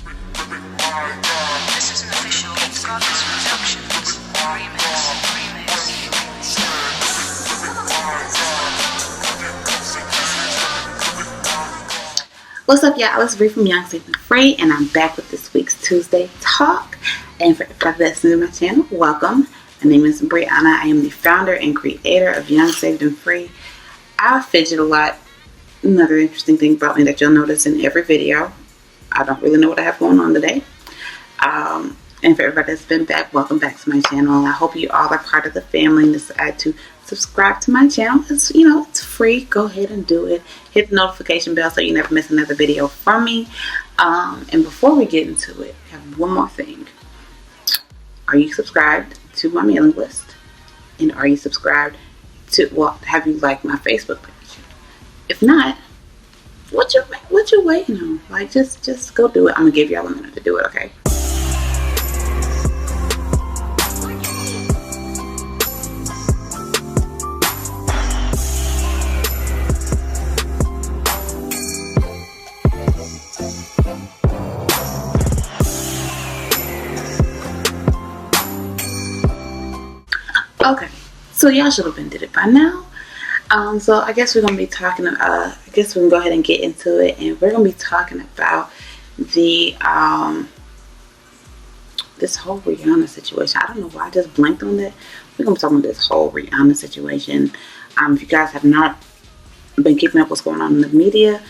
This is an official Goddess Productions remix. What's up, y'all? It's Bree from Young Safe and Free, and I'm back with this week's Tuesday Talk. And for everybody that's new to my channel, welcome. My name is Brianna. I am the founder and creator of Young Safe and Free. I fidget a lot. Another interesting thing about me that you'll notice in every video. I don't really know what I have going on today. And for everybody that's been back, welcome back to my channel. I hope you all are part of the family and decide to subscribe to my channel. It's free. Go ahead and do it. Hit the notification bell so you never miss another video from me. And before we get into it, I have one more thing. Are you subscribed to my mailing list? And are you subscribed to, have you liked my Facebook page? If not, what you waiting on? Like, just go do it. I'm gonna give y'all a minute to do it, okay? Okay, so y'all should have been did it by now. So I guess we're gonna be talking. I guess we can go ahead and get into it, and we're gonna be talking about the this whole Rihanna situation. I don't know why I just blanked on that. We're gonna be talking about this whole Rihanna situation. If you guys have not been keeping up what's going on in the media,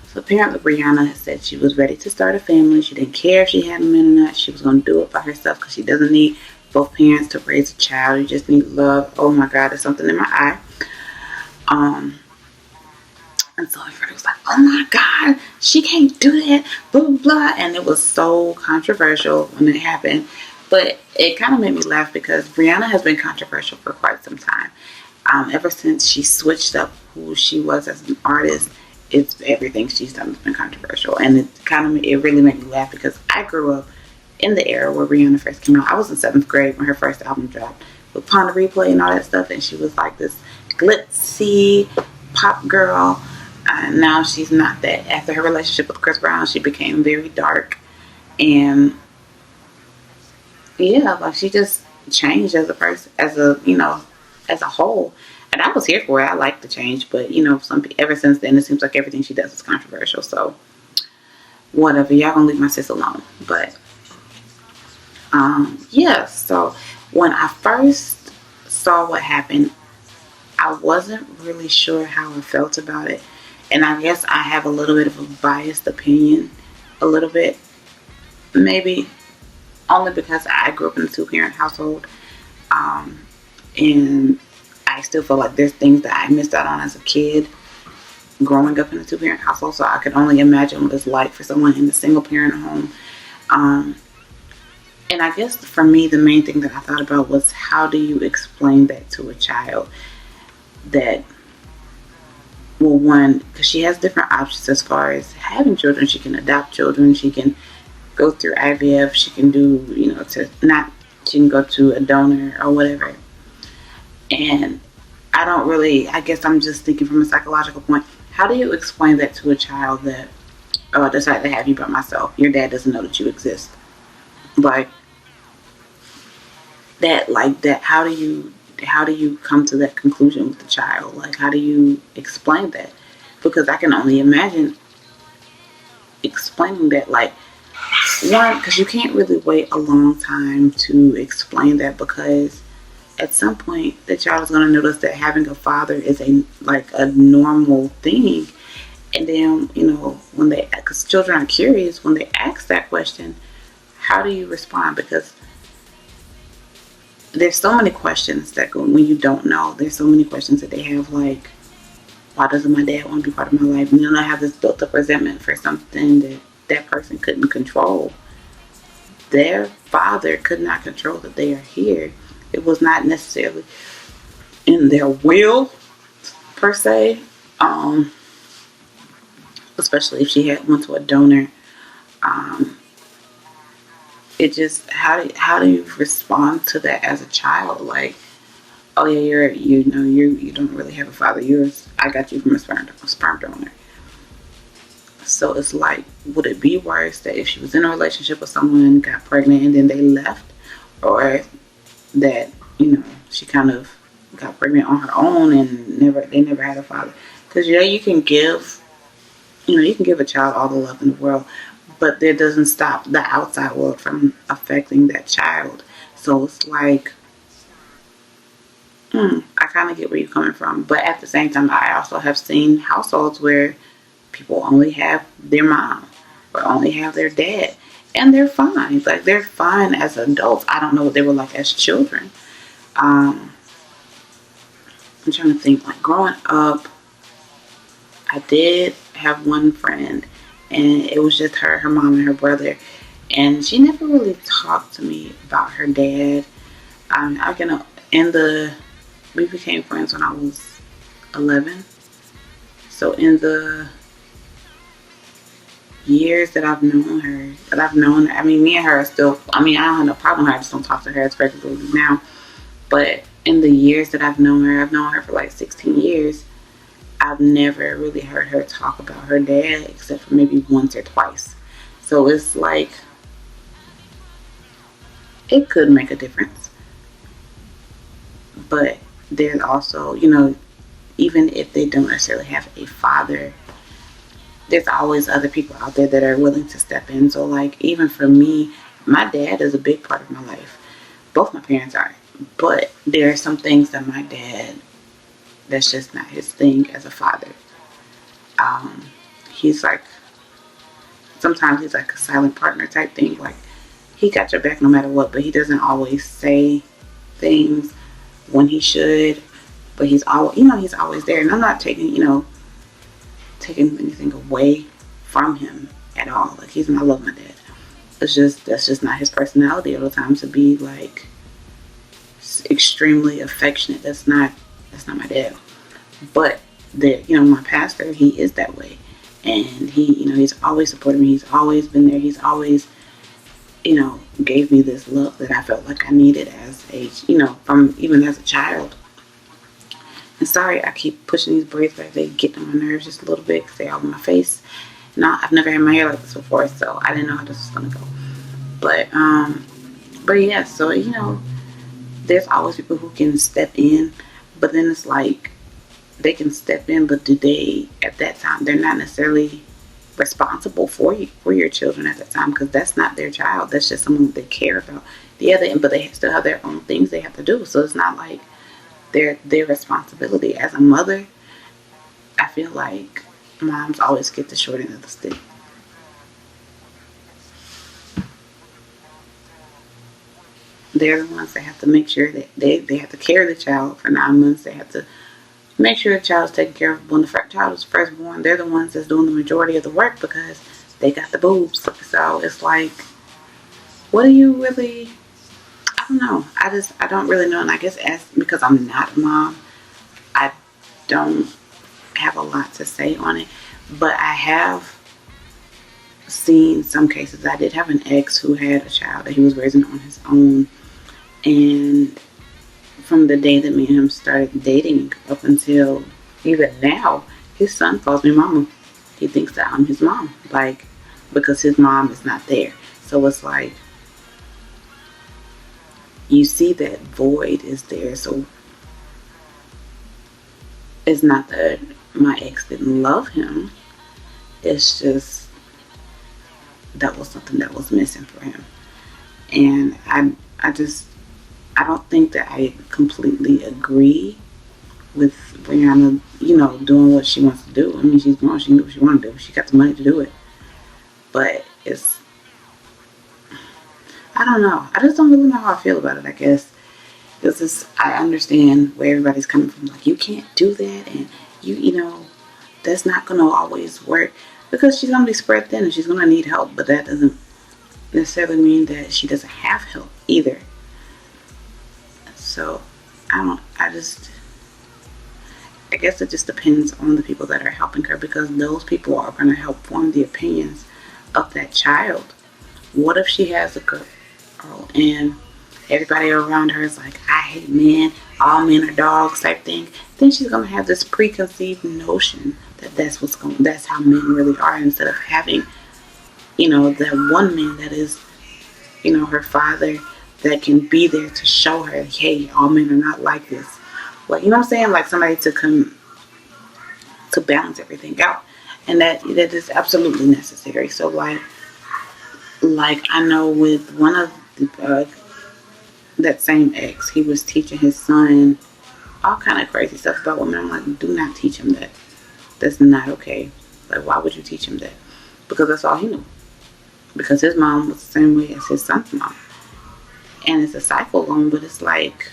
so apparently Rihanna has said she was ready to start a family. She didn't care if she had a man or not. She was gonna do it by herself because she doesn't need both parents to raise a child. You just need love. Oh my God, there's something in my eye. And so everybody was like, oh my God, she can't do that, blah, blah, blah. And it was so controversial when it happened. But it kind of made me laugh because Rihanna has been controversial for quite some time. Ever since she switched up who she was as an artist, it's everything she's done has been controversial. And it really made me laugh because I grew up in the era where Rihanna first came out. I was in 7th grade when her first album dropped with Pon de Replay and all that stuff, and she was like this glitzy pop girl. And now she's not that. After her relationship with Chris Brown, she became very dark, and yeah, like she just changed as a person, as a whole. And I was here for it. I liked the change, but ever since then, it seems like everything she does is controversial. So whatever, y'all gonna leave my sis alone. But yeah, so when I first saw what happened, I wasn't really sure how I felt about it. And I guess I have a little bit of a biased opinion, a little bit, maybe, only because I grew up in a 2-parent household, and I still feel like there's things that I missed out on as a kid growing up in a 2-parent household, so I could only imagine what it's like for someone in a single-parent home. And I guess for me, the main thing that I thought about was, how do you explain that to a child? That, well, one, because she has different options as far as having children. She can adopt children. She can go through IVF. She can do, she can go to a donor or whatever. And I guess I'm just thinking from a psychological point, how do you explain that to a child that, oh, I decided to have you by myself. Your dad doesn't know that you exist. Like that, how do you come to that conclusion with the child? Like, how do you explain that? Because I can only imagine explaining that, like, one, because you can't really wait a long time to explain that, because at some point the child is going to notice that having a father is a normal thing. And then, because children are curious, when they ask that question, how do you respond? Because there's so many questions that go when you don't know. There's so many questions that they have, like, why doesn't my dad want to be part of my life? And then I have this built up resentment for something that person couldn't control. Their father could not control that they are here. It was not necessarily in their will, per se. Especially if she had went to a donor. It just, how do you respond to that as a child? Like, oh yeah, you don't really have a father. I got you from a sperm donor. So it's like, would it be worse that if she was in a relationship with someone, got pregnant, and then they left, or that she kind of got pregnant on her own and they never had a father? Because you can give a child all the love in the world, but that doesn't stop the outside world from affecting that child. So it's like, I kind of get where you're coming from, but at the same time, I also have seen households where people only have their mom or only have their dad, and they're fine. Like, they're fine as adults. I don't know what they were like as children. I'm trying to think. Like, growing up, I did have one friend, and it was just her mom, and her brother, and she never really talked to me about her dad. We became friends when I was 11. So in the years that I've known her, me and her are still, I don't have no problem with her, I just don't talk to her as regularly now. But in the years that I've known her for like 16 years, I've never really heard her talk about her dad except for maybe once or twice. So it's like, it could make a difference. But there's also, even if they don't necessarily have a father, there's always other people out there that are willing to step in. So like, even for me, my dad is a big part of my life. Both my parents are. But there are some things that my dad, that's just not his thing as a father. He's like, sometimes he's like a silent partner type thing. Like, he got your back no matter what, but he doesn't always say things when he should. But he's always there. And I'm not taking anything away from him at all. Like, I love my dad. That's just not his personality all the time, to be like extremely affectionate. That's not my dad. But my pastor, he is that way. And he's always supported me. He's always been there. He's always, gave me this love that I felt like I needed from even as a child. And sorry, I keep pushing these braids back. They get on my nerves just a little bit because they're all in my face. No, I've never had my hair like this before, so I didn't know how this was gonna go. But yeah, so there's always people who can step in, but then it's like, they can step in, but do they, at that time, they're not necessarily responsible for your children at that time, because that's not their child. That's just someone that they care about. But they still have their own things they have to do. So it's not like their responsibility. As a mother, I feel like moms always get the short end of the stick. They're the ones that have to make sure that they have to carry the child for 9 months. They have to make sure the child is taken care of when the child is first born. They're the ones that's doing the majority of the work because they got the boobs. So it's like, what do you really, I don't know. I don't really know. And I guess because I'm not a mom, I don't have a lot to say on it. But I have seen some cases. I did have an ex who had a child that he was raising on his own. And from the day that me and him started dating up until even now, his son calls me mama. He thinks that I'm his mom, like, because his mom is not there. So it's like, you see that void is there. So it's not that my ex didn't love him. It's just, that was something that was missing for him. And I don't think that I completely agree with Brianna, doing what she wants to do. She's grown. She can do what she wants to do. She got the money to do it. But I don't know. I just don't really know how I feel about it, I guess. Because I understand where everybody's coming from. Like, you can't do that. And, that's not going to always work. Because she's going to be spread thin and she's going to need help. But that doesn't necessarily mean that she doesn't have help either. So, I guess it just depends on the people that are helping her, because those people are going to help form the opinions of that child. What if she has a girl and everybody around her is like, I hate men, all men are dogs type thing? Then she's going to have this preconceived notion that's how men really are, instead of having, that one man that is, her father, that can be there to show her, hey, all men are not like this. Like, you know what I'm saying? Like somebody to come to balance everything out. And that is absolutely necessary. So like I know with one of that same ex, he was teaching his son all kind of crazy stuff about women. I'm like, do not teach him that. That's not okay. Like, why would you teach him that? Because that's all he knew. Because his mom was the same way as his son's mom. And it's a cycle going, but it's like,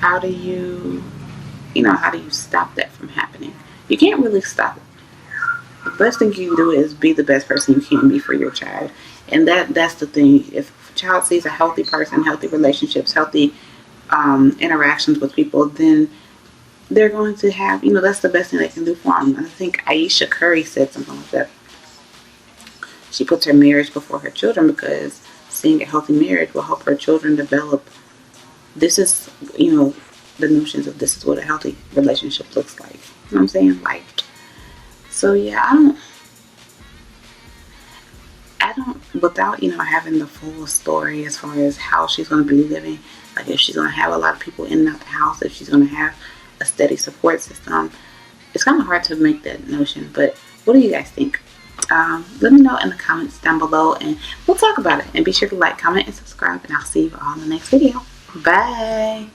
how do you stop that from happening? You can't really stop it. The best thing you can do is be the best person you can be for your child. And that's the thing. If a child sees a healthy person, healthy relationships, healthy interactions with people, then they're going to have, that's the best thing they can do for them. And I think Aisha Curry said something like that. She puts her marriage before her children because seeing a healthy marriage will help her children develop. This is, the notions of this is what a healthy relationship looks like. You know what I'm saying? Like, so yeah, I don't, without, having the full story as far as how she's going to be living, like if she's going to have a lot of people in and out the house, if she's going to have a steady support system, it's kind of hard to make that notion. But what do you guys think? Let me know in the comments down below and we'll talk about it. And be sure to like, comment, and subscribe, and I'll see you all in the next video. Bye.